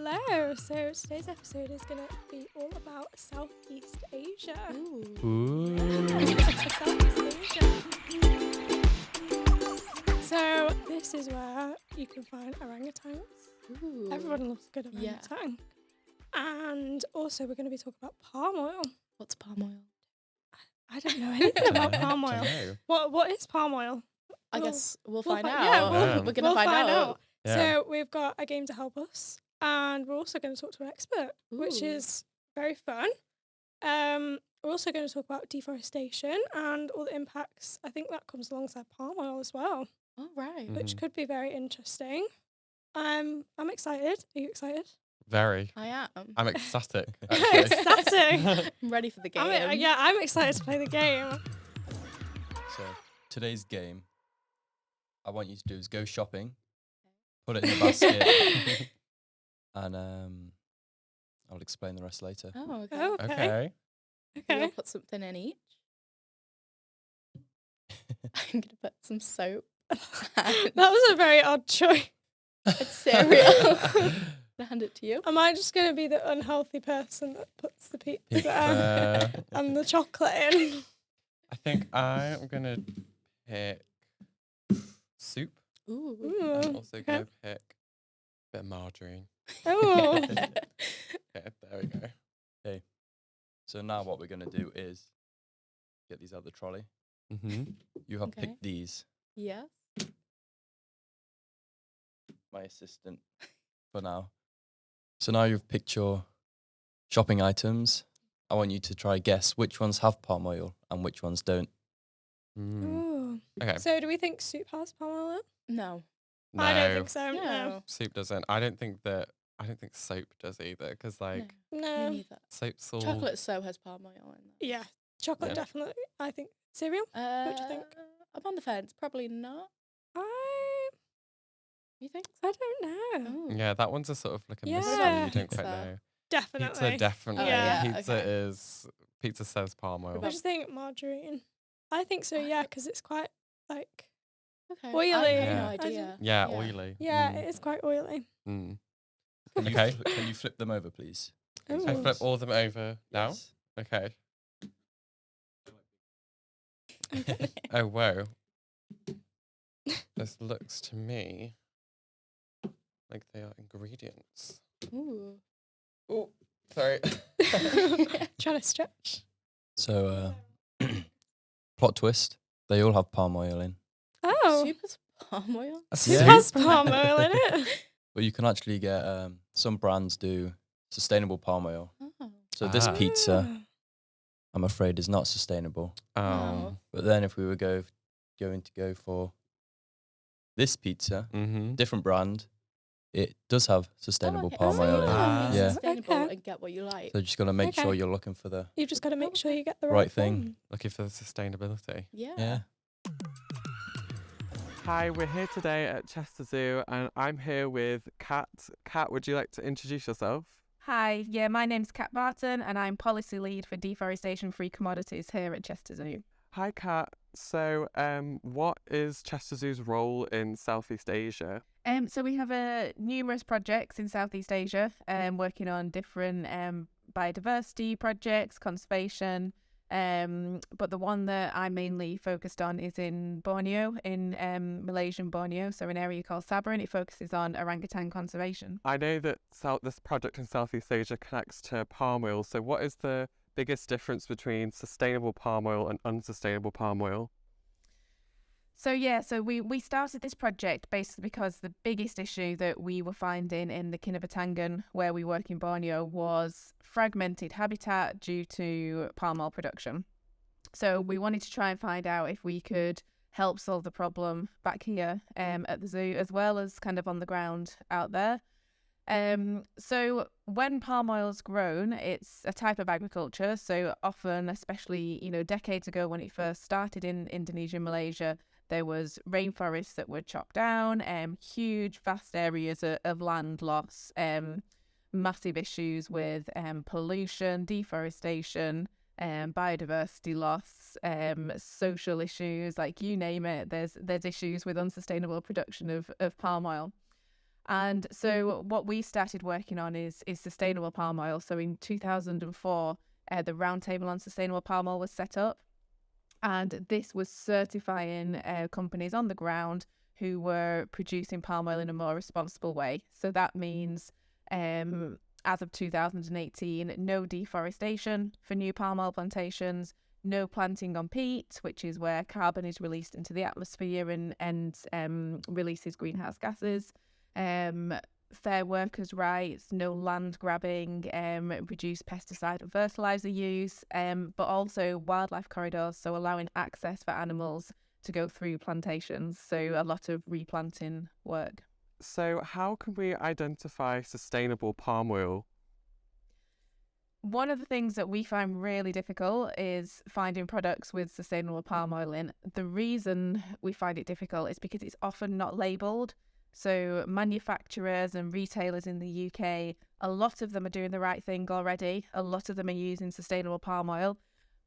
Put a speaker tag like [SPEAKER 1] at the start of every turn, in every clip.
[SPEAKER 1] Hello. So today's episode is going to be all about Southeast Asia.
[SPEAKER 2] Ooh.
[SPEAKER 1] Southeast Asia. So this is where you can find orangutans.
[SPEAKER 3] Ooh.
[SPEAKER 1] Everyone loves a good orangutan. And also we're going to be talking about palm oil.
[SPEAKER 3] What's palm oil?
[SPEAKER 1] I don't know anything about palm oil. What is palm oil?
[SPEAKER 3] I guess we'll
[SPEAKER 1] We'll
[SPEAKER 3] find
[SPEAKER 1] fi-
[SPEAKER 3] out.
[SPEAKER 1] yeah,
[SPEAKER 3] we're going to find out.
[SPEAKER 2] Yeah.
[SPEAKER 1] So we've got a game to help us, and we're also going to talk to an expert, which
[SPEAKER 3] Ooh.
[SPEAKER 1] is very fun. We're also going to talk about deforestation and all the impacts. I think that comes alongside palm oil as well,
[SPEAKER 3] All right.
[SPEAKER 1] which could be very interesting. I'm excited. Are you excited?
[SPEAKER 2] Very.
[SPEAKER 3] I am.
[SPEAKER 2] I'm ecstatic. Actually.
[SPEAKER 1] Ecstatic.
[SPEAKER 3] I'm ready for the game.
[SPEAKER 1] I'm excited to play the game.
[SPEAKER 4] So today's game, I want you to do is go shopping, put it in the basket, and I'll explain the rest later.
[SPEAKER 3] Oh, okay.
[SPEAKER 1] Oh, okay.
[SPEAKER 3] We'll
[SPEAKER 1] Okay.
[SPEAKER 3] put something in each. I'm going to put some soap
[SPEAKER 1] That was a very odd choice.
[SPEAKER 3] and cereal. I'll hand it to you.
[SPEAKER 1] Am I just going to be the unhealthy person that puts the pizza
[SPEAKER 2] Pizza.
[SPEAKER 1] and the chocolate in?
[SPEAKER 2] I think I'm going to pick soup
[SPEAKER 3] Ooh.
[SPEAKER 2] and also
[SPEAKER 1] okay.
[SPEAKER 2] go pick a bit of margarine.
[SPEAKER 1] Oh,
[SPEAKER 2] Okay, there we go.
[SPEAKER 4] So now what we're going to do is get these out of the trolley.
[SPEAKER 2] Mm-hmm.
[SPEAKER 4] You have
[SPEAKER 3] Okay.
[SPEAKER 4] picked these.
[SPEAKER 3] Yes.
[SPEAKER 4] My assistant for now. So now you've picked your shopping items. I want you to try guess which ones have palm oil and which ones don't.
[SPEAKER 2] Mm.
[SPEAKER 1] Ooh.
[SPEAKER 2] Okay.
[SPEAKER 1] So do we think soup has palm oil in?
[SPEAKER 3] No.
[SPEAKER 2] No,
[SPEAKER 1] I don't think so. No.
[SPEAKER 3] No.
[SPEAKER 2] soup doesn't. I don't think soap does either, because like
[SPEAKER 3] Me
[SPEAKER 1] No.
[SPEAKER 3] neither.
[SPEAKER 2] soap's all.
[SPEAKER 3] Chocolate so has palm oil in there.
[SPEAKER 1] Yeah. Chocolate
[SPEAKER 2] Yeah.
[SPEAKER 1] definitely. I think cereal.
[SPEAKER 3] What
[SPEAKER 1] do you think?
[SPEAKER 3] I'm on the fence. Probably not.
[SPEAKER 1] I
[SPEAKER 3] You think?
[SPEAKER 1] don't know.
[SPEAKER 3] Oh.
[SPEAKER 2] Yeah, that one's a sort of like a mystery.
[SPEAKER 1] Yeah.
[SPEAKER 2] You don't quite
[SPEAKER 3] Pizza.
[SPEAKER 2] know.
[SPEAKER 1] Definitely.
[SPEAKER 2] Pizza definitely.
[SPEAKER 1] Yeah.
[SPEAKER 2] Pizza
[SPEAKER 3] okay.
[SPEAKER 2] is. Pizza says palm oil.
[SPEAKER 1] I just think margarine. I think so. Yeah, because it's quite like
[SPEAKER 3] Okay.
[SPEAKER 1] Oily.
[SPEAKER 3] I have
[SPEAKER 2] Yeah.
[SPEAKER 3] no
[SPEAKER 1] I
[SPEAKER 3] idea.
[SPEAKER 2] Yeah, oily.
[SPEAKER 1] yeah,
[SPEAKER 2] Mm.
[SPEAKER 1] it is quite oily.
[SPEAKER 2] Mm.
[SPEAKER 4] Can you,
[SPEAKER 2] Okay.
[SPEAKER 4] can you flip them over, please?
[SPEAKER 1] Ooh.
[SPEAKER 2] I flip all of them over now.
[SPEAKER 4] Yes.
[SPEAKER 2] Okay. Oh whoa. This looks to me like they are ingredients.
[SPEAKER 3] Ooh.
[SPEAKER 2] Oh, sorry.
[SPEAKER 1] Trying to stretch.
[SPEAKER 4] So, plot twist, they all have palm oil in.
[SPEAKER 1] Oh,
[SPEAKER 3] Soup has palm oil?
[SPEAKER 1] soup
[SPEAKER 4] Yeah.
[SPEAKER 1] has palm oil in it.
[SPEAKER 4] But you can actually get, some brands do sustainable palm oil.
[SPEAKER 3] Oh.
[SPEAKER 4] So this
[SPEAKER 2] Ah.
[SPEAKER 4] pizza, I'm afraid, is not sustainable.
[SPEAKER 2] Oh.
[SPEAKER 4] But then if we were going to go for this pizza,
[SPEAKER 2] Mm-hmm.
[SPEAKER 4] different brand, it does have sustainable
[SPEAKER 3] okay.
[SPEAKER 4] palm oil in.
[SPEAKER 2] Ah.
[SPEAKER 4] Yeah.
[SPEAKER 3] Sustainable
[SPEAKER 1] Okay.
[SPEAKER 3] and get what you like.
[SPEAKER 4] So just got to make sure
[SPEAKER 1] Okay.
[SPEAKER 4] you're looking for the
[SPEAKER 1] You've just got to make sure you get the
[SPEAKER 4] right thing.
[SPEAKER 1] one.
[SPEAKER 2] Looking for the sustainability.
[SPEAKER 3] Yeah.
[SPEAKER 4] Yeah.
[SPEAKER 5] Hi, we're here today at Chester Zoo and I'm here with Kat. Kat, would you like to introduce yourself?
[SPEAKER 6] Hi, yeah, my name's Kat Barton and I'm policy lead for Deforestation Free Commodities here at Chester Zoo.
[SPEAKER 5] Hi, Kat. So, what is Chester Zoo's role in Southeast Asia?
[SPEAKER 6] So we have numerous projects in Southeast Asia, working on different biodiversity projects, conservation, but the one that I'm mainly focused on is in Borneo, in Malaysian Borneo, so an area called Sabah, and it focuses on orangutan conservation.
[SPEAKER 5] I know that this project in Southeast Asia connects to palm oil. So, what is the biggest difference between sustainable palm oil and unsustainable palm oil?
[SPEAKER 6] So we started this project basically because the biggest issue that we were finding in the Kinabatangan, where we work in Borneo, was fragmented habitat due to palm oil production. So we wanted to try and find out if we could help solve the problem back here at the zoo, as well as kind of on the ground out there. So when palm oil is grown, it's a type of agriculture. So often, especially, decades ago when it first started in Indonesia and Malaysia, there was rainforests that were chopped down, huge, vast areas of land loss, massive issues with pollution, deforestation, biodiversity loss, social issues, like you name it. There's issues with unsustainable production of palm oil. And so what we started working on is sustainable palm oil. So in 2004, the Roundtable on Sustainable Palm Oil was set up. And this was certifying companies on the ground who were producing palm oil in a more responsible way. So that means, as of 2018, no deforestation for new palm oil plantations, no planting on peat, which is where carbon is released into the atmosphere and releases greenhouse gases. Fair workers' rights, no land grabbing, reduced pesticide and fertilizer use, but also wildlife corridors, so allowing access for animals to go through plantations. So a lot of replanting work.
[SPEAKER 5] So how can we identify sustainable palm oil?
[SPEAKER 6] One of the things that we find really difficult is finding products with sustainable palm oil in. The reason we find it difficult is because it's often not labelled. So manufacturers and retailers in the UK, a lot of them are doing the right thing already. A lot of them are using sustainable palm oil,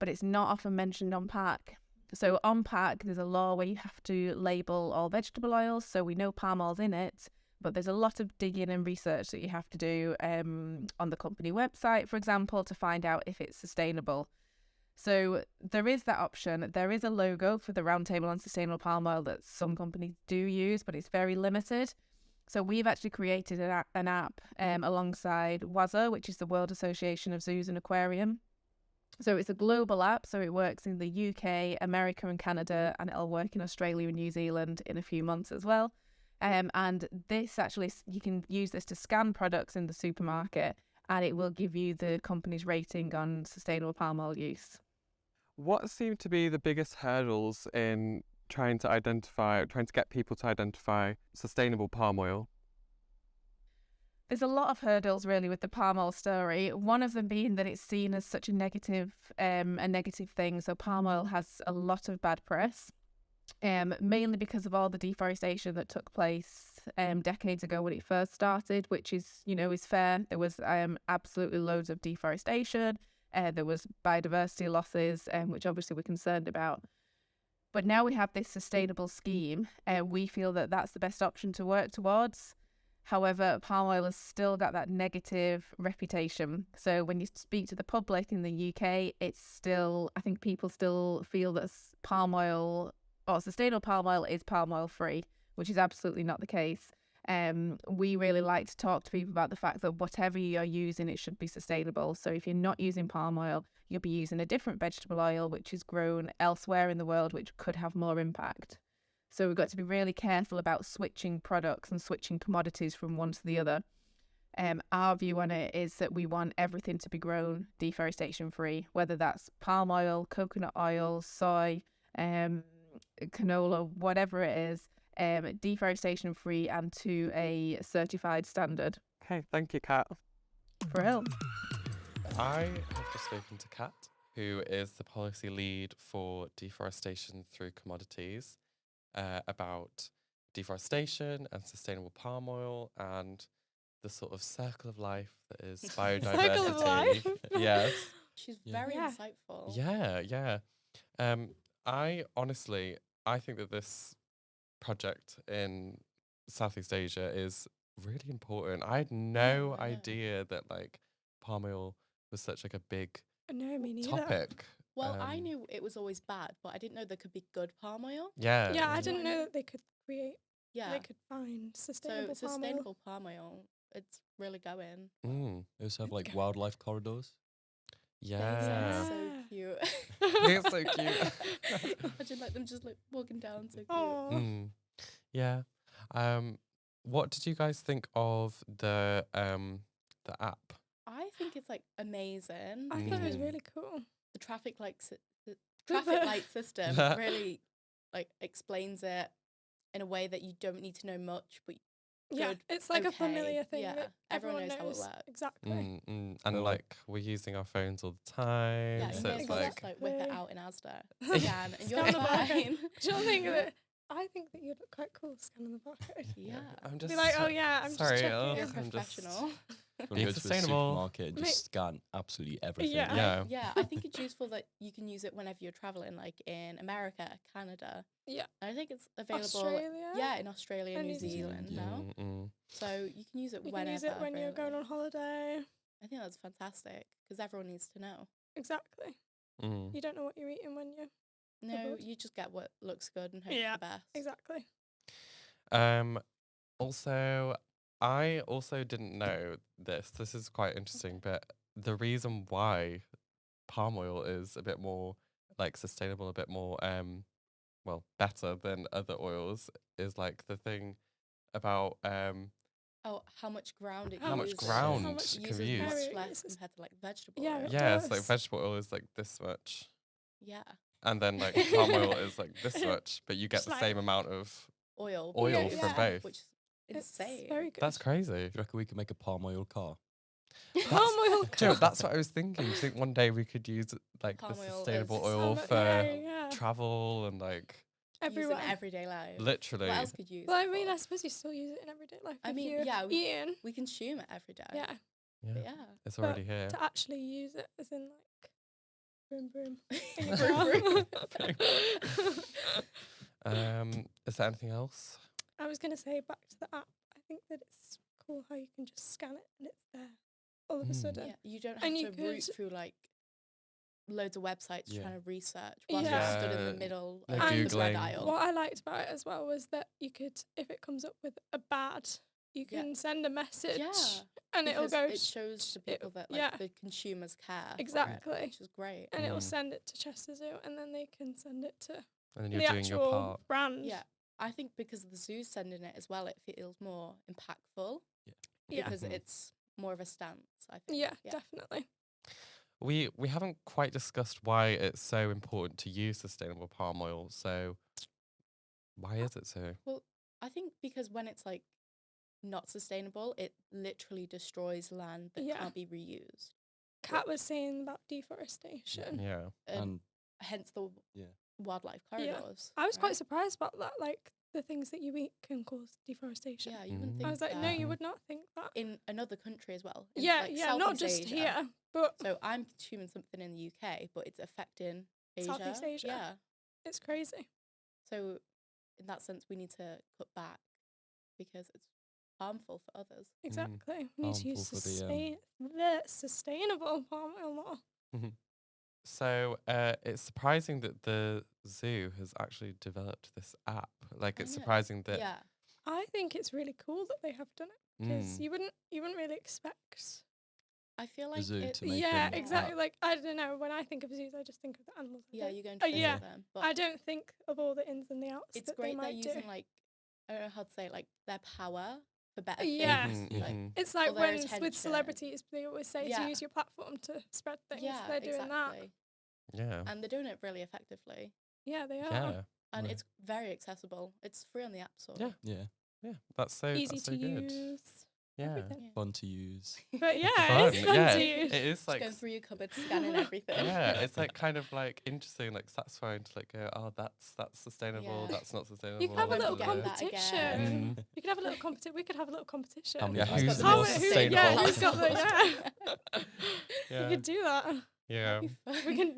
[SPEAKER 6] but it's not often mentioned on pack. So on pack, there's a law where you have to label all vegetable oils, so we know palm oil's in it, but there's a lot of digging and research that you have to do on the company website, for example, to find out if it's sustainable. So there is that option. There is a logo for the Roundtable on Sustainable Palm Oil that some companies do use, but it's very limited. So we've actually created an app alongside WAZA, which is the World Association of Zoos and Aquarium. So it's a global app, so it works in the UK, America and Canada, and it'll work in Australia and New Zealand in a few months as well. And this actually, you can use this to scan products in the supermarket, and it will give you the company's rating on sustainable palm oil use.
[SPEAKER 5] What seem to be the biggest hurdles in trying to get people to identify sustainable palm oil?
[SPEAKER 6] There's a lot of hurdles really with the palm oil story. One of them being that it's seen as such a negative thing. So palm oil has a lot of bad press, mainly because of all the deforestation that took place decades ago when it first started, which is fair. There was absolutely loads of deforestation. There was biodiversity losses, which obviously we're concerned about. But now we have this sustainable scheme. We feel that that's the best option to work towards. However, palm oil has still got that negative reputation. So when you speak to the public in the UK, I think people still feel that palm oil or sustainable palm oil is palm oil free, which is absolutely not the case. We really like to talk to people about the fact that whatever you're using, it should be sustainable. So if you're not using palm oil, you'll be using a different vegetable oil, which is grown elsewhere in the world, which could have more impact. So we've got to be really careful about switching products and switching commodities from one to the other. Our view on it is that we want everything to be grown deforestation free, whether that's palm oil, coconut oil, soy, canola, whatever it is. Deforestation free and to a certified standard.
[SPEAKER 5] Okay, thank you, Kat.
[SPEAKER 6] For real.
[SPEAKER 2] I have just spoken to Kat, who is the policy lead for deforestation through Commodities, about deforestation and sustainable palm oil and the sort of circle of life that is biodiversity.
[SPEAKER 1] Circle of life.
[SPEAKER 2] Yes.
[SPEAKER 3] She's very insightful.
[SPEAKER 2] Yeah. I think that this project in Southeast Asia is really important. I had no idea that palm oil was such a big
[SPEAKER 1] No, me neither.
[SPEAKER 2] topic.
[SPEAKER 3] Well, I knew it was always bad, but I didn't know there could be good palm oil.
[SPEAKER 2] Yeah.
[SPEAKER 1] Yeah, I didn't know that they could create.
[SPEAKER 3] Yeah.
[SPEAKER 1] They could find sustainable
[SPEAKER 3] So
[SPEAKER 1] palm oil.
[SPEAKER 3] sustainable palm oil, it's really going.
[SPEAKER 4] They also have wildlife corridors.
[SPEAKER 2] Yeah.
[SPEAKER 3] So cute.
[SPEAKER 2] It's so cute.
[SPEAKER 3] Imagine them just walking down, so cute.
[SPEAKER 1] Aw.
[SPEAKER 2] Yeah. What did you guys think of the app?
[SPEAKER 3] I think it's amazing.
[SPEAKER 1] I thought it was
[SPEAKER 2] Mm.
[SPEAKER 1] really cool.
[SPEAKER 3] The traffic light system really explains it in a way that you don't need to know much, but
[SPEAKER 1] Yeah,
[SPEAKER 3] good,
[SPEAKER 1] it's like a
[SPEAKER 3] okay,
[SPEAKER 1] familiar thing
[SPEAKER 3] yeah,
[SPEAKER 1] that
[SPEAKER 3] everyone
[SPEAKER 1] everyone
[SPEAKER 3] knows how it works.
[SPEAKER 1] Exactly.
[SPEAKER 2] And
[SPEAKER 4] Well,
[SPEAKER 2] we're using our phones all the time,
[SPEAKER 3] Yeah,
[SPEAKER 2] so
[SPEAKER 3] you
[SPEAKER 2] it's
[SPEAKER 3] can
[SPEAKER 2] like
[SPEAKER 3] just whip it out in Asda again, and you're
[SPEAKER 1] Scan the barcode.
[SPEAKER 3] fine.
[SPEAKER 1] Do you not think that? I think that you'd look quite cool scanning the barcode.
[SPEAKER 3] Yeah,
[SPEAKER 2] I'm just
[SPEAKER 1] Be like, oh yeah, I'm
[SPEAKER 2] sorry,
[SPEAKER 1] just checking.
[SPEAKER 3] you're a
[SPEAKER 2] I'm just-
[SPEAKER 3] professional.
[SPEAKER 4] We'll
[SPEAKER 2] Be
[SPEAKER 4] go to a
[SPEAKER 2] sustainable.
[SPEAKER 4] supermarket and
[SPEAKER 1] Mate.
[SPEAKER 4] just scan absolutely everything.
[SPEAKER 1] Yeah.
[SPEAKER 2] Yeah.
[SPEAKER 3] I think it's useful that you can use it whenever you're traveling, like in America, Canada.
[SPEAKER 1] Yeah.
[SPEAKER 3] And I think it's available.
[SPEAKER 1] Australia.
[SPEAKER 3] Yeah, in Australia,
[SPEAKER 1] And
[SPEAKER 3] New
[SPEAKER 1] New Zealand,
[SPEAKER 3] Zealand
[SPEAKER 4] yeah.
[SPEAKER 3] now. So you can use it
[SPEAKER 1] You
[SPEAKER 3] whenever.
[SPEAKER 1] can use it when you're going
[SPEAKER 3] really.
[SPEAKER 1] on holiday.
[SPEAKER 3] I think that's fantastic because everyone needs to know.
[SPEAKER 1] Exactly.
[SPEAKER 2] Mm.
[SPEAKER 1] You don't know what you're eating when you're
[SPEAKER 3] No,
[SPEAKER 1] Good.
[SPEAKER 3] you just get what looks good and hope
[SPEAKER 1] Yeah,
[SPEAKER 3] for the best.
[SPEAKER 1] exactly.
[SPEAKER 2] Also, I also didn't know this. This is quite interesting, but the reason why palm oil is a bit more like sustainable, a bit more well, better than other oils is like the thing about
[SPEAKER 3] Oh, how much ground it
[SPEAKER 1] How
[SPEAKER 2] much
[SPEAKER 3] uses.
[SPEAKER 2] ground
[SPEAKER 1] how much
[SPEAKER 3] It
[SPEAKER 2] can
[SPEAKER 3] uses
[SPEAKER 2] we use?
[SPEAKER 3] much
[SPEAKER 1] Very
[SPEAKER 3] less
[SPEAKER 1] uses-
[SPEAKER 3] compared to like vegetable
[SPEAKER 1] Yeah,
[SPEAKER 3] oil.
[SPEAKER 1] it
[SPEAKER 2] Yeah, it's like
[SPEAKER 1] does.
[SPEAKER 2] vegetable oil is like this much,
[SPEAKER 3] Yeah.
[SPEAKER 2] and then like palm oil is like this much, but you get
[SPEAKER 1] Just
[SPEAKER 2] the
[SPEAKER 1] like-
[SPEAKER 2] same amount of
[SPEAKER 3] Oil.
[SPEAKER 2] oil
[SPEAKER 3] because-
[SPEAKER 2] from
[SPEAKER 1] yeah.
[SPEAKER 2] both.
[SPEAKER 3] Which is
[SPEAKER 1] It's
[SPEAKER 3] insane.
[SPEAKER 1] very good.
[SPEAKER 2] That's crazy.
[SPEAKER 4] Do you reckon we could make a palm oil car?
[SPEAKER 1] Palm oil.
[SPEAKER 2] Joe, that's what I was thinking. Do you think one day we could use like
[SPEAKER 3] Palm
[SPEAKER 2] the
[SPEAKER 3] oil
[SPEAKER 2] sustainable
[SPEAKER 3] is-
[SPEAKER 2] oil
[SPEAKER 1] Salmon-
[SPEAKER 2] for
[SPEAKER 1] yeah.
[SPEAKER 2] travel and like
[SPEAKER 1] Everywhere.
[SPEAKER 3] Use in everyday life.
[SPEAKER 2] literally?
[SPEAKER 3] What else could you use?
[SPEAKER 1] Well, I
[SPEAKER 3] it
[SPEAKER 1] mean,
[SPEAKER 3] for?
[SPEAKER 1] I suppose you still use it in everyday life.
[SPEAKER 3] I
[SPEAKER 1] if
[SPEAKER 3] mean,
[SPEAKER 1] you're
[SPEAKER 3] yeah,
[SPEAKER 1] eating.
[SPEAKER 3] we consume it every day.
[SPEAKER 1] Yeah.
[SPEAKER 2] Yeah,
[SPEAKER 3] But yeah.
[SPEAKER 2] it's
[SPEAKER 1] But
[SPEAKER 2] already here.
[SPEAKER 1] To actually use it as in like broom broom. in your
[SPEAKER 3] Vroom,
[SPEAKER 1] car.
[SPEAKER 2] Is there anything else?
[SPEAKER 1] I was gonna say back to the app. I think that it's cool how you can just scan it and it's there all of a
[SPEAKER 2] Mm.
[SPEAKER 1] sudden.
[SPEAKER 3] Yeah, you don't have
[SPEAKER 1] And
[SPEAKER 3] to
[SPEAKER 1] you
[SPEAKER 3] root
[SPEAKER 1] could-
[SPEAKER 3] through like loads of websites
[SPEAKER 4] Yeah.
[SPEAKER 3] trying to research whilst
[SPEAKER 1] Yeah.
[SPEAKER 3] you're stood in
[SPEAKER 2] Yeah,
[SPEAKER 3] the middle
[SPEAKER 2] no
[SPEAKER 3] of the bread
[SPEAKER 2] Googling.
[SPEAKER 3] aisle.
[SPEAKER 1] What I liked about it as well was that you could, if it comes up with a bad, you
[SPEAKER 3] Yeah.
[SPEAKER 1] can send a message
[SPEAKER 3] Yeah,
[SPEAKER 1] and it'll
[SPEAKER 3] because
[SPEAKER 1] go
[SPEAKER 3] it shows to
[SPEAKER 1] it-
[SPEAKER 3] people that like
[SPEAKER 1] yeah.
[SPEAKER 3] the consumers care. for it,
[SPEAKER 1] Exactly.
[SPEAKER 3] which is great.
[SPEAKER 1] and it'll
[SPEAKER 2] Mm.
[SPEAKER 1] send it to Chester Zoo and then they can send it to
[SPEAKER 2] And then you're
[SPEAKER 1] the
[SPEAKER 2] doing
[SPEAKER 1] actual
[SPEAKER 2] your part.
[SPEAKER 1] brand.
[SPEAKER 3] Yeah, I think because the zoo's sending it as well, it feels more impactful
[SPEAKER 1] Yeah.
[SPEAKER 3] because
[SPEAKER 2] Mhm.
[SPEAKER 3] it's more of a stance. I think.
[SPEAKER 1] Yeah, definitely.
[SPEAKER 2] We haven't quite discussed why it's so important to use sustainable palm oil. So why is it so?
[SPEAKER 3] Well, I think because when it's like not sustainable, it literally destroys land that
[SPEAKER 1] Yeah.
[SPEAKER 3] can't be reused.
[SPEAKER 1] Kat was saying about deforestation.
[SPEAKER 2] Yeah.
[SPEAKER 4] And
[SPEAKER 3] Hence the
[SPEAKER 4] Yeah.
[SPEAKER 3] wildlife
[SPEAKER 1] Yeah.
[SPEAKER 3] corridors.
[SPEAKER 1] I was quite
[SPEAKER 3] right?
[SPEAKER 1] surprised about that, like the things that you eat can cause deforestation.
[SPEAKER 3] Yeah, you wouldn't think
[SPEAKER 1] I was like, no, you
[SPEAKER 3] that
[SPEAKER 1] would not think that.
[SPEAKER 3] in another country as well. in,
[SPEAKER 1] Yeah,
[SPEAKER 3] like,
[SPEAKER 1] yeah, not
[SPEAKER 3] Southeast
[SPEAKER 1] just
[SPEAKER 3] Asia.
[SPEAKER 1] here, but
[SPEAKER 3] So I'm consuming something in the UK, but it's affecting Asia.
[SPEAKER 1] Southeast Asia.
[SPEAKER 3] Yeah.
[SPEAKER 1] it's crazy.
[SPEAKER 3] So in that sense, we need to cut back because it's harmful for others.
[SPEAKER 1] Exactly. We need to use
[SPEAKER 4] Harmful for the,
[SPEAKER 1] the sustainable palm oil more.
[SPEAKER 2] So it's surprising that the zoo has actually developed this app. Like
[SPEAKER 3] I
[SPEAKER 2] it's
[SPEAKER 3] know.
[SPEAKER 2] surprising that
[SPEAKER 3] Yeah.
[SPEAKER 1] I think it's really cool that they have done it because
[SPEAKER 2] Mm.
[SPEAKER 1] you wouldn't really expect.
[SPEAKER 3] I feel
[SPEAKER 4] the
[SPEAKER 3] like
[SPEAKER 4] zoo
[SPEAKER 3] it,
[SPEAKER 4] to make
[SPEAKER 1] Yeah,
[SPEAKER 4] an
[SPEAKER 1] exactly.
[SPEAKER 4] app.
[SPEAKER 1] Like I don't know. When I think of zoos, I just think of the animals. I
[SPEAKER 3] yeah,
[SPEAKER 1] don't-
[SPEAKER 3] you're going
[SPEAKER 1] Oh,
[SPEAKER 3] to
[SPEAKER 1] yeah.
[SPEAKER 3] visit them. But
[SPEAKER 1] I don't think of all the ins and the outs
[SPEAKER 3] it's
[SPEAKER 1] that they
[SPEAKER 3] great they're
[SPEAKER 1] might do.
[SPEAKER 3] using like I don't know how to say it, like their power for better
[SPEAKER 1] Yeah.
[SPEAKER 3] things.
[SPEAKER 2] Mhm,
[SPEAKER 3] Like,
[SPEAKER 2] mhm.
[SPEAKER 1] It's like
[SPEAKER 3] or their
[SPEAKER 1] when
[SPEAKER 3] attention.
[SPEAKER 1] with celebrities, they always say
[SPEAKER 3] Yeah.
[SPEAKER 1] to use your platform to spread things.
[SPEAKER 3] yeah,
[SPEAKER 1] They're doing
[SPEAKER 3] exactly.
[SPEAKER 2] Yeah.
[SPEAKER 3] And they're doing it really effectively.
[SPEAKER 1] that. Yeah, they are.
[SPEAKER 2] Yeah.
[SPEAKER 3] And
[SPEAKER 4] Right.
[SPEAKER 3] it's very accessible. It's free on the App Store.
[SPEAKER 2] Yeah.
[SPEAKER 4] Yeah,
[SPEAKER 2] Yeah. That's so
[SPEAKER 1] Easy
[SPEAKER 2] that's so
[SPEAKER 1] to
[SPEAKER 2] good.
[SPEAKER 1] use.
[SPEAKER 2] Yeah.
[SPEAKER 1] Everything.
[SPEAKER 3] Yeah.
[SPEAKER 4] fun to use.
[SPEAKER 1] But yeah,
[SPEAKER 2] Fun.
[SPEAKER 1] it's fun
[SPEAKER 2] Yeah.
[SPEAKER 1] to use.
[SPEAKER 2] It is
[SPEAKER 3] Just
[SPEAKER 2] like
[SPEAKER 3] going through your cupboard, scanning everything.
[SPEAKER 2] yeah, it's like kind of like interesting, like satisfying to like go, oh, that's sustainable,
[SPEAKER 3] Yeah.
[SPEAKER 2] that's not sustainable.
[SPEAKER 1] You could have a
[SPEAKER 3] When
[SPEAKER 1] little
[SPEAKER 3] we get that
[SPEAKER 1] competition.
[SPEAKER 3] again.
[SPEAKER 2] Mm.
[SPEAKER 1] You could have a little competition. We could have a little competition.
[SPEAKER 4] How many
[SPEAKER 2] Yeah,
[SPEAKER 4] has
[SPEAKER 2] who's
[SPEAKER 4] got
[SPEAKER 2] the
[SPEAKER 1] How
[SPEAKER 2] most
[SPEAKER 1] who-
[SPEAKER 2] sustainable?
[SPEAKER 1] Yeah, who's got the yeah?
[SPEAKER 2] Yeah.
[SPEAKER 1] We could do that.
[SPEAKER 2] Yeah.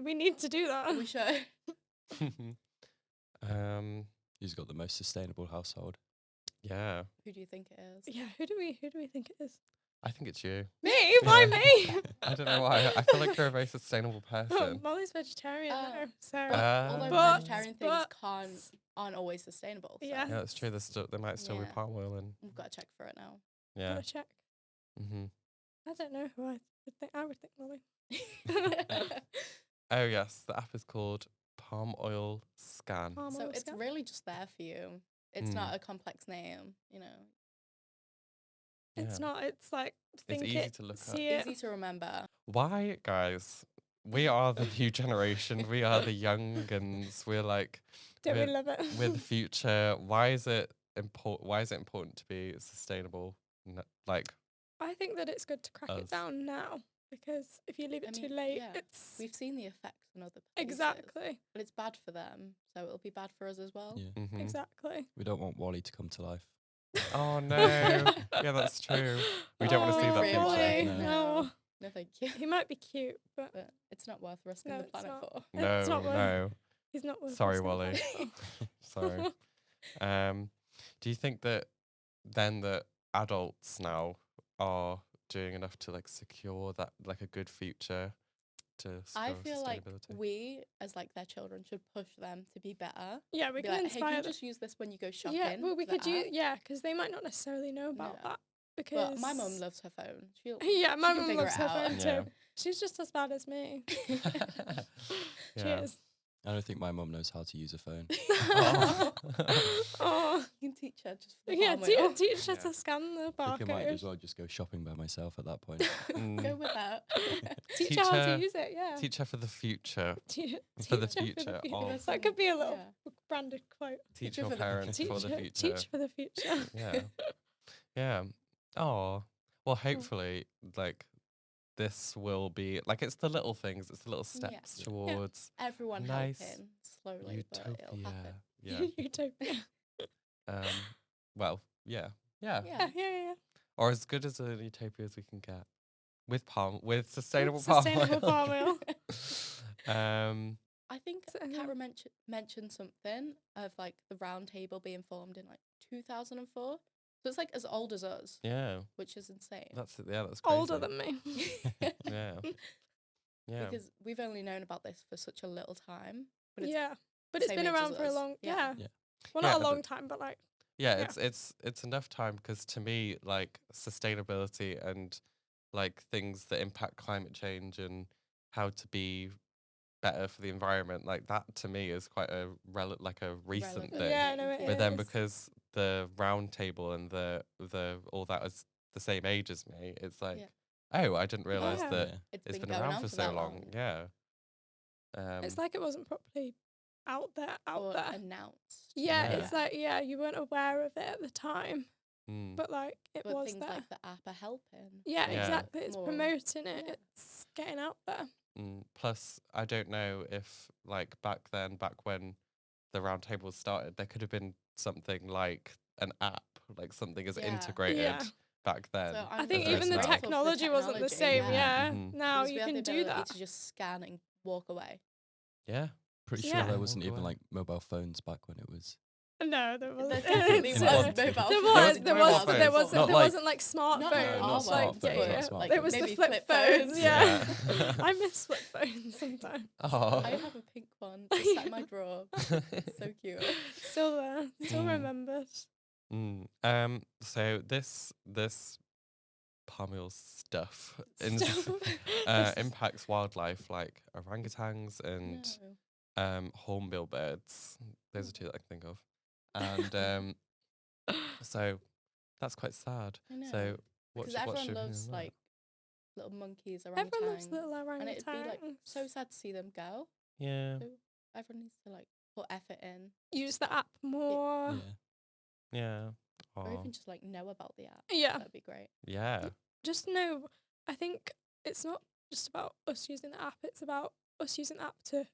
[SPEAKER 1] We need to do that.
[SPEAKER 3] We should.
[SPEAKER 4] Who's got the most sustainable household?
[SPEAKER 2] Yeah.
[SPEAKER 3] Who do you think it is?
[SPEAKER 1] Yeah, who do we think it is?
[SPEAKER 2] I think it's you.
[SPEAKER 1] Me? Why
[SPEAKER 2] Yeah.
[SPEAKER 1] me?
[SPEAKER 2] I don't know why. I feel like you're a very sustainable
[SPEAKER 1] Oh,
[SPEAKER 2] person.
[SPEAKER 1] Molly's vegetarian
[SPEAKER 3] Oh.
[SPEAKER 1] though, so
[SPEAKER 3] Although
[SPEAKER 1] But-
[SPEAKER 3] vegetarian things
[SPEAKER 1] but-
[SPEAKER 3] aren't always sustainable. So
[SPEAKER 1] Yeah.
[SPEAKER 2] Yeah, that's true. There's still there might still be
[SPEAKER 3] Yeah.
[SPEAKER 2] palm oil and
[SPEAKER 3] we've got to check for it now.
[SPEAKER 2] yeah.
[SPEAKER 1] gotta check.
[SPEAKER 2] hmm
[SPEAKER 1] I don't know who I would think. I would think Molly.
[SPEAKER 2] Oh yes, the app is called Palm Oil Scan.
[SPEAKER 1] Palm
[SPEAKER 3] So
[SPEAKER 1] oil
[SPEAKER 3] it's
[SPEAKER 1] scan.
[SPEAKER 3] really just there for you. It's
[SPEAKER 2] Mm.
[SPEAKER 3] not a complex name, you know.
[SPEAKER 1] It's
[SPEAKER 2] Yeah.
[SPEAKER 1] not. It's like think
[SPEAKER 2] easy
[SPEAKER 1] it,
[SPEAKER 2] to look up.
[SPEAKER 1] see it.
[SPEAKER 3] Easy to remember.
[SPEAKER 2] Why, guys? We are the new generation. We are the young uns. We're like
[SPEAKER 1] Don't we
[SPEAKER 2] we're-
[SPEAKER 1] love it?
[SPEAKER 2] we're the future. Why is it important? Why is it important to be sustainable? Like,
[SPEAKER 1] I think that it's good to crack it
[SPEAKER 2] Us.
[SPEAKER 1] down now because if you leave it
[SPEAKER 3] I
[SPEAKER 1] too
[SPEAKER 3] mean,
[SPEAKER 1] late,
[SPEAKER 3] yeah,
[SPEAKER 1] it's
[SPEAKER 3] We've seen the effects in other places.
[SPEAKER 1] exactly,
[SPEAKER 3] But it's bad for them, so it'll be bad for us as well.
[SPEAKER 4] Yeah.
[SPEAKER 2] mhm.
[SPEAKER 1] exactly.
[SPEAKER 4] We don't want Wally to come to life.
[SPEAKER 2] Oh no. Yeah, that's true. We don't want to see that
[SPEAKER 3] Free of
[SPEAKER 2] picture.
[SPEAKER 3] Wally.
[SPEAKER 4] No.
[SPEAKER 1] No.
[SPEAKER 3] No, thank you.
[SPEAKER 1] He might be cute, but
[SPEAKER 3] But it's not worth risking
[SPEAKER 1] No,
[SPEAKER 3] the
[SPEAKER 1] it's
[SPEAKER 3] planet
[SPEAKER 1] not.
[SPEAKER 3] for.
[SPEAKER 2] No,
[SPEAKER 1] It's not worth-
[SPEAKER 2] no.
[SPEAKER 1] he's not worth
[SPEAKER 2] Sorry,
[SPEAKER 1] risking the
[SPEAKER 2] Wally.
[SPEAKER 1] planet
[SPEAKER 2] Sorry. Do you think that then that adults now are doing enough to like secure that like a good future to
[SPEAKER 3] I
[SPEAKER 2] secure
[SPEAKER 3] feel like
[SPEAKER 2] sustainability?
[SPEAKER 3] we, as like their children, should push them to be better.
[SPEAKER 1] Yeah, we
[SPEAKER 3] Be
[SPEAKER 1] can
[SPEAKER 3] like, hey, can
[SPEAKER 1] inspire
[SPEAKER 3] you
[SPEAKER 1] them.
[SPEAKER 3] just use this when you go shopping?
[SPEAKER 1] Yeah, well, we
[SPEAKER 3] the
[SPEAKER 1] could use,
[SPEAKER 3] app?"
[SPEAKER 1] yeah, because they might not necessarily know about
[SPEAKER 3] No.
[SPEAKER 1] that. Because
[SPEAKER 3] But my mum loves her phone. She'll,
[SPEAKER 1] yeah, my
[SPEAKER 3] she can
[SPEAKER 1] mum
[SPEAKER 3] figure
[SPEAKER 1] loves
[SPEAKER 3] it
[SPEAKER 1] her
[SPEAKER 3] out.
[SPEAKER 1] phone
[SPEAKER 2] Yeah.
[SPEAKER 1] too. She's just as bad as me. She
[SPEAKER 2] Yeah.
[SPEAKER 1] is.
[SPEAKER 4] I don't think my mum knows how to use a phone.
[SPEAKER 2] Oh.
[SPEAKER 1] Oh,
[SPEAKER 3] You can teach her just for the
[SPEAKER 1] yeah,
[SPEAKER 3] palm oil.
[SPEAKER 1] teach her
[SPEAKER 2] Yeah.
[SPEAKER 1] to scan the
[SPEAKER 4] I think I might as
[SPEAKER 1] barcode.
[SPEAKER 4] well just go shopping by myself at that point.
[SPEAKER 2] Mm.
[SPEAKER 3] Go with that.
[SPEAKER 1] Teach
[SPEAKER 2] Teach
[SPEAKER 1] her how
[SPEAKER 2] her-
[SPEAKER 1] to use it, yeah.
[SPEAKER 2] Teach her for the future.
[SPEAKER 1] Teach
[SPEAKER 2] For the
[SPEAKER 1] her
[SPEAKER 2] future of-
[SPEAKER 1] That could be a little
[SPEAKER 3] Yeah.
[SPEAKER 1] branded quote.
[SPEAKER 2] Teach
[SPEAKER 3] Teacher
[SPEAKER 2] your
[SPEAKER 3] for the
[SPEAKER 2] parents for the future.
[SPEAKER 1] Teach for the future.
[SPEAKER 2] Yeah. Yeah. Oh. Well, hopefully, like, this will be like it's the little things, it's the little
[SPEAKER 3] Yeah.
[SPEAKER 2] steps
[SPEAKER 3] Yeah.
[SPEAKER 2] towards
[SPEAKER 3] Everyone
[SPEAKER 2] Nice
[SPEAKER 3] helping slowly, but it'll
[SPEAKER 2] utopia.
[SPEAKER 3] happen.
[SPEAKER 2] Yeah.
[SPEAKER 1] Utopia.
[SPEAKER 2] Well, yeah. Yeah.
[SPEAKER 1] Yeah.
[SPEAKER 2] Or as good as a utopia as we can get with sustainable
[SPEAKER 1] Sustainable
[SPEAKER 2] palm
[SPEAKER 1] palm
[SPEAKER 2] oil.
[SPEAKER 1] oil.
[SPEAKER 3] I think
[SPEAKER 1] So,
[SPEAKER 3] Kat mentioned something of like the round table being formed in like 2004. So it's like as old as us,
[SPEAKER 2] Yeah.
[SPEAKER 3] which is insane.
[SPEAKER 2] That's crazy.
[SPEAKER 1] Older than me.
[SPEAKER 2] Yeah. Yeah.
[SPEAKER 3] Because we've only known about this for such a little time. But it's
[SPEAKER 1] Yeah. But it's
[SPEAKER 3] same
[SPEAKER 1] been
[SPEAKER 3] age
[SPEAKER 1] around
[SPEAKER 3] as
[SPEAKER 1] for a
[SPEAKER 3] us.
[SPEAKER 1] long
[SPEAKER 3] Yeah.
[SPEAKER 4] Yeah.
[SPEAKER 1] Well,
[SPEAKER 2] Yeah,
[SPEAKER 1] not a
[SPEAKER 2] but
[SPEAKER 1] long time, but like
[SPEAKER 2] Yeah,
[SPEAKER 1] Yeah.
[SPEAKER 2] it's enough time because to me, like sustainability and like things that impact climate change and how to be better for the environment, like that to me is quite a like a recent
[SPEAKER 3] Relevant.
[SPEAKER 2] thing.
[SPEAKER 1] Yeah, no, it
[SPEAKER 2] But then
[SPEAKER 1] is.
[SPEAKER 2] because the round table and the all that is the same age as me, it's like, oh, I didn't realize
[SPEAKER 1] Yeah.
[SPEAKER 2] that
[SPEAKER 3] It's
[SPEAKER 2] it's been
[SPEAKER 3] going
[SPEAKER 2] around
[SPEAKER 3] on
[SPEAKER 2] for
[SPEAKER 3] for
[SPEAKER 2] so
[SPEAKER 3] that
[SPEAKER 2] long. Yeah.
[SPEAKER 1] It's like it wasn't properly out
[SPEAKER 3] or
[SPEAKER 1] there.
[SPEAKER 3] announced.
[SPEAKER 1] Yeah,
[SPEAKER 2] Yeah.
[SPEAKER 1] it's like you weren't aware of it at the time,
[SPEAKER 2] mm,
[SPEAKER 1] but like it
[SPEAKER 3] But
[SPEAKER 1] was
[SPEAKER 3] things
[SPEAKER 1] there.
[SPEAKER 3] like the app are helping.
[SPEAKER 1] Yeah,
[SPEAKER 2] Yeah.
[SPEAKER 1] exactly. It's
[SPEAKER 3] More-
[SPEAKER 1] promoting it.
[SPEAKER 3] yeah.
[SPEAKER 1] It's getting out there.
[SPEAKER 2] Plus, I don't know if like back when the round table started, there could have been something like an app, like something as
[SPEAKER 3] Yeah.
[SPEAKER 2] integrated
[SPEAKER 1] Yeah.
[SPEAKER 2] back then.
[SPEAKER 3] So
[SPEAKER 1] I
[SPEAKER 3] I'm
[SPEAKER 1] think
[SPEAKER 2] as there
[SPEAKER 1] even
[SPEAKER 2] is
[SPEAKER 1] the
[SPEAKER 2] now.
[SPEAKER 3] grateful for
[SPEAKER 1] technology wasn't the
[SPEAKER 3] technology,
[SPEAKER 1] same. Yeah,
[SPEAKER 2] Mhm.
[SPEAKER 1] now
[SPEAKER 3] Because we
[SPEAKER 1] you
[SPEAKER 3] have
[SPEAKER 1] can
[SPEAKER 3] the
[SPEAKER 1] do
[SPEAKER 3] ability
[SPEAKER 1] that.
[SPEAKER 3] to just scan and walk away.
[SPEAKER 2] Yeah.
[SPEAKER 4] Pretty
[SPEAKER 1] Yeah.
[SPEAKER 4] sure there wasn't
[SPEAKER 2] Walk
[SPEAKER 4] even
[SPEAKER 2] away.
[SPEAKER 4] like mobile phones back when it was.
[SPEAKER 1] No, there wasn't.
[SPEAKER 3] There definitely
[SPEAKER 1] It's,
[SPEAKER 3] was
[SPEAKER 4] was.
[SPEAKER 3] mobile
[SPEAKER 1] There
[SPEAKER 3] phones.
[SPEAKER 1] was,
[SPEAKER 2] There was, but
[SPEAKER 1] there wasn't,
[SPEAKER 4] not
[SPEAKER 1] there
[SPEAKER 4] like-
[SPEAKER 1] wasn't like smartphones.
[SPEAKER 3] Not like
[SPEAKER 4] not
[SPEAKER 3] our
[SPEAKER 4] smartphones,
[SPEAKER 3] ones,
[SPEAKER 4] not
[SPEAKER 1] yeah.
[SPEAKER 4] smartphones.
[SPEAKER 1] There was
[SPEAKER 3] maybe
[SPEAKER 1] the flip
[SPEAKER 3] flip
[SPEAKER 1] phones.
[SPEAKER 3] phones.
[SPEAKER 1] Yeah,
[SPEAKER 2] Yeah.
[SPEAKER 1] I miss flip phones sometimes.
[SPEAKER 2] Oh.
[SPEAKER 3] I have a pink one. It's sat in my drawer. So cute.
[SPEAKER 1] Still there, still
[SPEAKER 2] Mm.
[SPEAKER 1] remembered.
[SPEAKER 2] So this palm oil stuff
[SPEAKER 1] Stuff.
[SPEAKER 2] impacts wildlife like orangutans and
[SPEAKER 3] No.
[SPEAKER 2] hornbill birds. Those are two that I can think of. And so that's quite sad.
[SPEAKER 3] I know.
[SPEAKER 2] So what
[SPEAKER 3] Because
[SPEAKER 2] should, what
[SPEAKER 3] everyone
[SPEAKER 2] should we
[SPEAKER 3] loves
[SPEAKER 2] do now?
[SPEAKER 3] like little monkeys, orangutans.
[SPEAKER 1] Everyone loves little
[SPEAKER 3] and it'd be like
[SPEAKER 1] orangutans.
[SPEAKER 3] so sad to see them go.
[SPEAKER 2] Yeah.
[SPEAKER 3] So everyone needs to like put effort in,
[SPEAKER 1] Use the app more.
[SPEAKER 4] Yeah.
[SPEAKER 2] Yeah.
[SPEAKER 3] or
[SPEAKER 2] Aw.
[SPEAKER 3] even just like know about the app.
[SPEAKER 1] Yeah.
[SPEAKER 3] That'd be great.
[SPEAKER 2] Yeah.
[SPEAKER 1] Just know, I think it's not just about us using the app, it's about us using the app to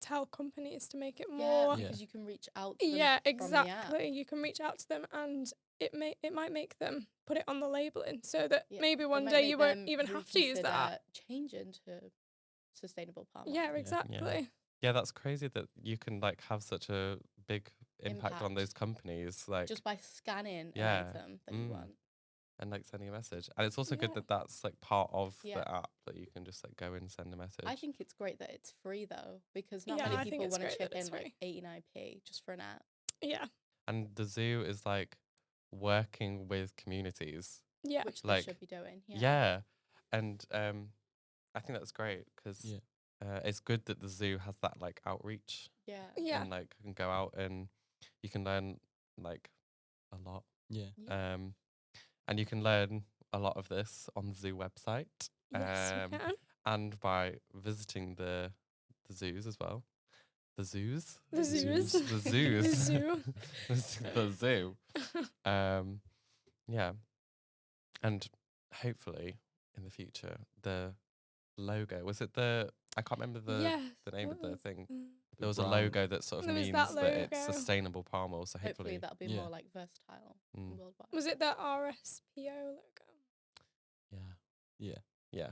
[SPEAKER 1] tell companies to make it more.
[SPEAKER 3] Yeah, because you can reach out to them
[SPEAKER 1] Yeah,
[SPEAKER 3] from the app.
[SPEAKER 1] exactly. You can reach out to them and it might make them put it on the labelling so that
[SPEAKER 3] Yeah,
[SPEAKER 1] maybe
[SPEAKER 3] it
[SPEAKER 1] one
[SPEAKER 3] might
[SPEAKER 1] day
[SPEAKER 3] make
[SPEAKER 1] you won't
[SPEAKER 3] them
[SPEAKER 1] even have to use the app.
[SPEAKER 3] Change into sustainable palm oil.
[SPEAKER 1] Yeah, exactly.
[SPEAKER 2] Yeah, that's crazy that you can like have such a big impact on
[SPEAKER 3] Impact.
[SPEAKER 2] those companies. Like
[SPEAKER 3] Just by scanning
[SPEAKER 2] Yeah.
[SPEAKER 3] an item that you
[SPEAKER 2] Mm.
[SPEAKER 3] want.
[SPEAKER 2] and like sending a message. And it's also
[SPEAKER 1] Yeah.
[SPEAKER 2] good that that's like part of
[SPEAKER 3] Yeah.
[SPEAKER 2] the app that you can just like go and send a message.
[SPEAKER 3] I think it's great that it's free though, because not
[SPEAKER 1] Yeah, I
[SPEAKER 3] many
[SPEAKER 1] think
[SPEAKER 3] people
[SPEAKER 1] it's
[SPEAKER 3] want to
[SPEAKER 1] great
[SPEAKER 3] chip
[SPEAKER 1] that it's
[SPEAKER 3] in like
[SPEAKER 1] free.
[SPEAKER 3] 89p just for an app.
[SPEAKER 1] Yeah.
[SPEAKER 2] And the zoo is like working with communities.
[SPEAKER 1] Yeah.
[SPEAKER 3] Which
[SPEAKER 2] Like,
[SPEAKER 3] they should be doing.
[SPEAKER 2] Yeah. And I think that's great because
[SPEAKER 4] Yeah.
[SPEAKER 2] it's good that the zoo has that like outreach
[SPEAKER 3] Yeah.
[SPEAKER 1] Yeah.
[SPEAKER 2] and like can go out and you can learn like a lot.
[SPEAKER 4] Yeah.
[SPEAKER 3] Yeah.
[SPEAKER 2] And you can learn a lot of this on the zoo website.
[SPEAKER 1] Yes, you can.
[SPEAKER 2] And by visiting the zoos as well. The zoos?
[SPEAKER 1] The zoos.
[SPEAKER 2] The zoos.
[SPEAKER 1] The zoo.
[SPEAKER 2] The zoo. Yeah. And hopefully in the future, the logo, was it the I can't remember the name of
[SPEAKER 1] what
[SPEAKER 2] the
[SPEAKER 1] was-
[SPEAKER 2] thing.
[SPEAKER 1] mm.
[SPEAKER 2] There was a
[SPEAKER 4] brown.
[SPEAKER 2] logo that sort of
[SPEAKER 1] There was
[SPEAKER 2] means
[SPEAKER 1] that
[SPEAKER 2] that it's
[SPEAKER 1] logo.
[SPEAKER 2] sustainable palm oil. So
[SPEAKER 3] Hopefully
[SPEAKER 2] hopefully,
[SPEAKER 3] that'll be
[SPEAKER 4] Yeah.
[SPEAKER 3] more like versatile
[SPEAKER 2] Mm.
[SPEAKER 3] worldwide.
[SPEAKER 1] Was it the RSPO logo?
[SPEAKER 2] yeah,
[SPEAKER 4] Yeah.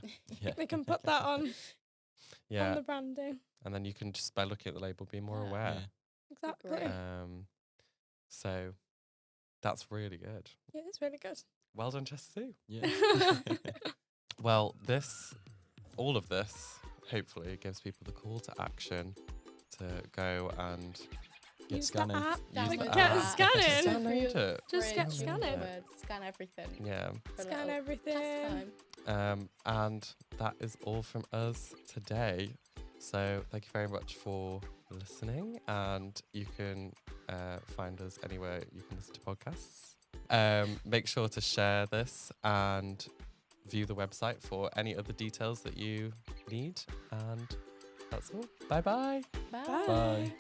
[SPEAKER 1] They can put that on
[SPEAKER 2] yeah.
[SPEAKER 1] the branding.
[SPEAKER 2] And then you can just by looking at the label be more
[SPEAKER 3] Yeah.
[SPEAKER 2] aware.
[SPEAKER 4] Yeah.
[SPEAKER 1] Exactly.
[SPEAKER 3] great.
[SPEAKER 2] So that's really good.
[SPEAKER 1] Yeah, it's really good.
[SPEAKER 2] Well done, Chester Zoo.
[SPEAKER 4] Yeah.
[SPEAKER 2] Well, all of this, hopefully, gives people the call to action to go and
[SPEAKER 4] Get
[SPEAKER 1] Use
[SPEAKER 4] scanning.
[SPEAKER 1] the app.
[SPEAKER 2] Use
[SPEAKER 1] Like,
[SPEAKER 2] the
[SPEAKER 1] get
[SPEAKER 2] app.
[SPEAKER 1] scanning.
[SPEAKER 2] download it.
[SPEAKER 1] Just get
[SPEAKER 3] Fridge,
[SPEAKER 1] scanning.
[SPEAKER 3] word, Scan everything.
[SPEAKER 2] Yeah.
[SPEAKER 3] for a
[SPEAKER 1] Scan
[SPEAKER 3] little
[SPEAKER 1] everything.
[SPEAKER 3] pastime.
[SPEAKER 2] And that is all from us today. So thank you very much for listening. And you can find us anywhere you can listen to podcasts. Make sure to share this and view the website for any other details that you need. And that's all. Bye-bye.
[SPEAKER 3] Bye.
[SPEAKER 4] Bye.